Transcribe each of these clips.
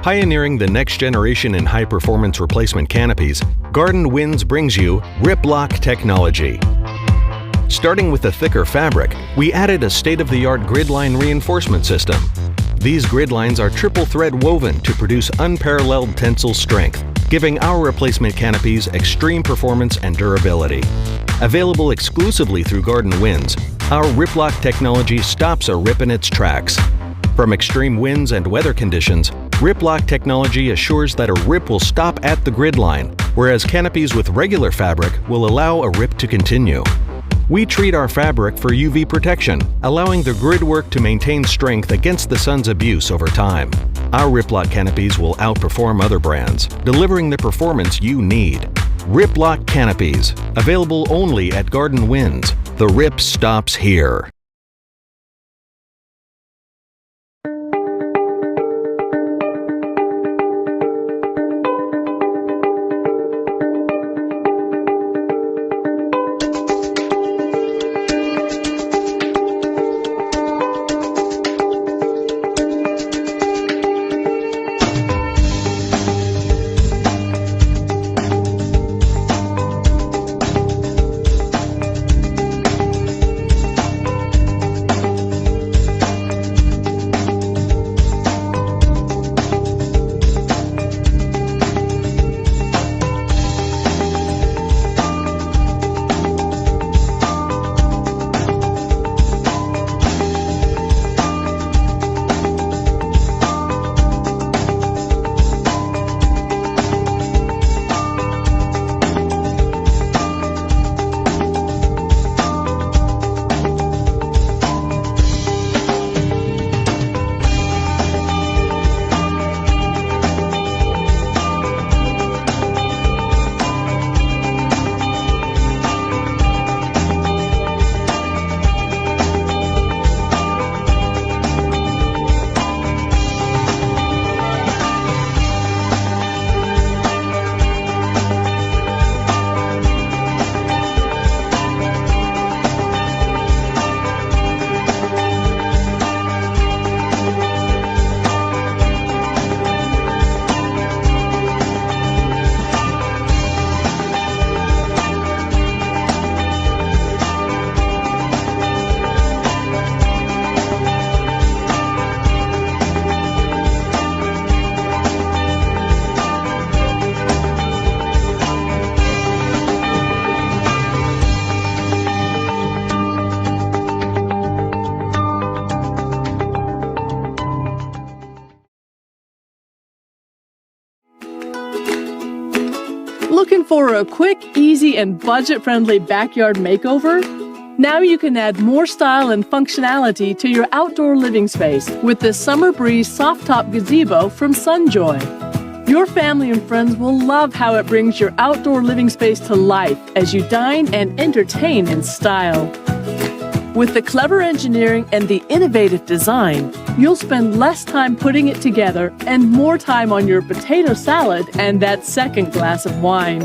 Pioneering the next generation in high-performance replacement canopies, Garden Winds brings you Rip-Lock technology. Starting with a thicker fabric, we added a state-of-the-art grid line reinforcement system. These grid lines are triple thread woven to produce unparalleled tensile strength, giving our replacement canopies extreme performance and durability. Available exclusively through Garden Winds, our Rip-Lock technology stops a rip in its tracks. From extreme winds and weather conditions, Rip-Lock technology assures that a rip will stop at the grid line, whereas canopies with regular fabric will allow a rip to continue. We treat our fabric for UV protection, allowing the grid work to maintain strength against the sun's abuse over time. Our Rip-Lock canopies will outperform other brands, delivering the performance you need. Rip-Lock canopies, available only at Garden Winds. The rip stops here. Looking for a quick, easy, and budget-friendly backyard makeover? Now you can add more style and functionality to your outdoor living space with the Summer Breeze Soft Top Gazebo from Sunjoy. Your family and friends will love how it brings your outdoor living space to life as you dine and entertain in style. With the clever engineering and the innovative design, you'll spend less time putting it together and more time on your potato salad and that second glass of wine.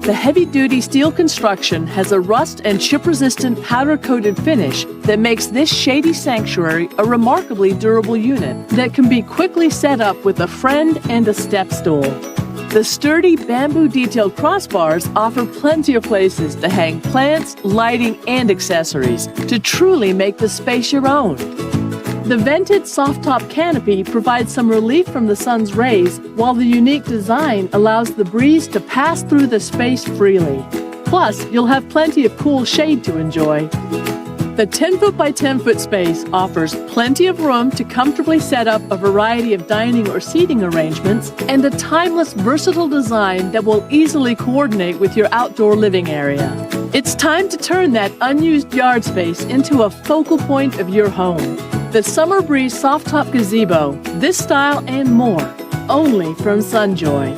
The heavy-duty steel construction has a rust and chip-resistant powder-coated finish that makes this shady sanctuary a remarkably durable unit that can be quickly set up with a friend and a step stool. The sturdy bamboo-detailed crossbars offer plenty of places to hang plants, lighting, and accessories to truly make the space your own. The vented soft-top canopy provides some relief from the sun's rays, while the unique design allows the breeze to pass through the space freely. Plus, you'll have plenty of cool shade to enjoy. The 10-foot by 10-foot space offers plenty of room to comfortably set up a variety of dining or seating arrangements and a timeless, versatile design that will easily coordinate with your outdoor living area. It's time to turn that unused yard space into a focal point of your home. The Summer Breeze Soft Top Gazebo, this style and more, only from Sunjoy.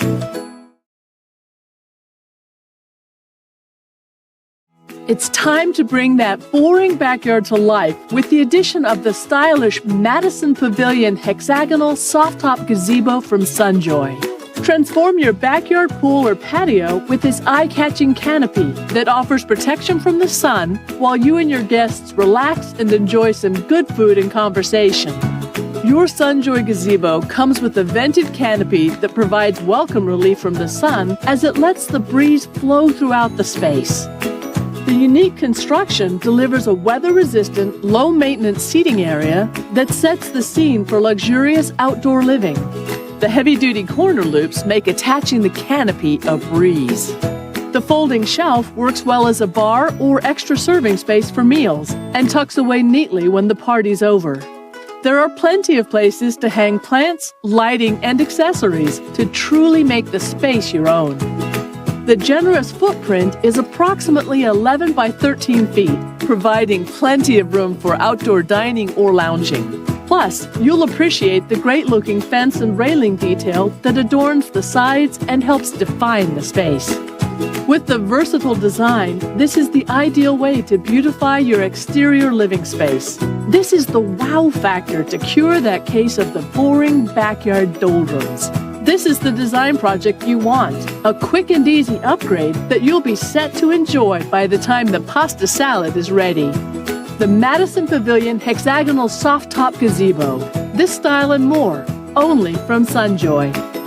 It's time to bring that boring backyard to life with the addition of the stylish Madison Pavilion Hexagonal Soft Top Gazebo from Sunjoy. Transform your backyard pool or patio with this eye-catching canopy that offers protection from the sun while you and your guests relax and enjoy some good food and conversation. Your Sunjoy gazebo comes with a vented canopy that provides welcome relief from the sun as it lets the breeze flow throughout the space. The unique construction delivers a weather-resistant, low-maintenance seating area that sets the scene for luxurious outdoor living. The heavy-duty corner loops make attaching the canopy a breeze. The folding shelf works well as a bar or extra serving space for meals and tucks away neatly when the party's over. There are plenty of places to hang plants, lighting, and accessories to truly make the space your own. The generous footprint is approximately 11 by 13 feet, providing plenty of room for outdoor dining or lounging. Plus, you'll appreciate the great-looking fence and railing detail that adorns the sides and helps define the space. With the versatile design, this is the ideal way to beautify your exterior living space. This is the wow factor to cure that case of the boring backyard doldrums. This is the design project you want, a quick and easy upgrade that you'll be set to enjoy by the time the pasta salad is ready. The Madison Pavilion Hexagonal Soft Top Gazebo. This style and more, only from Sunjoy.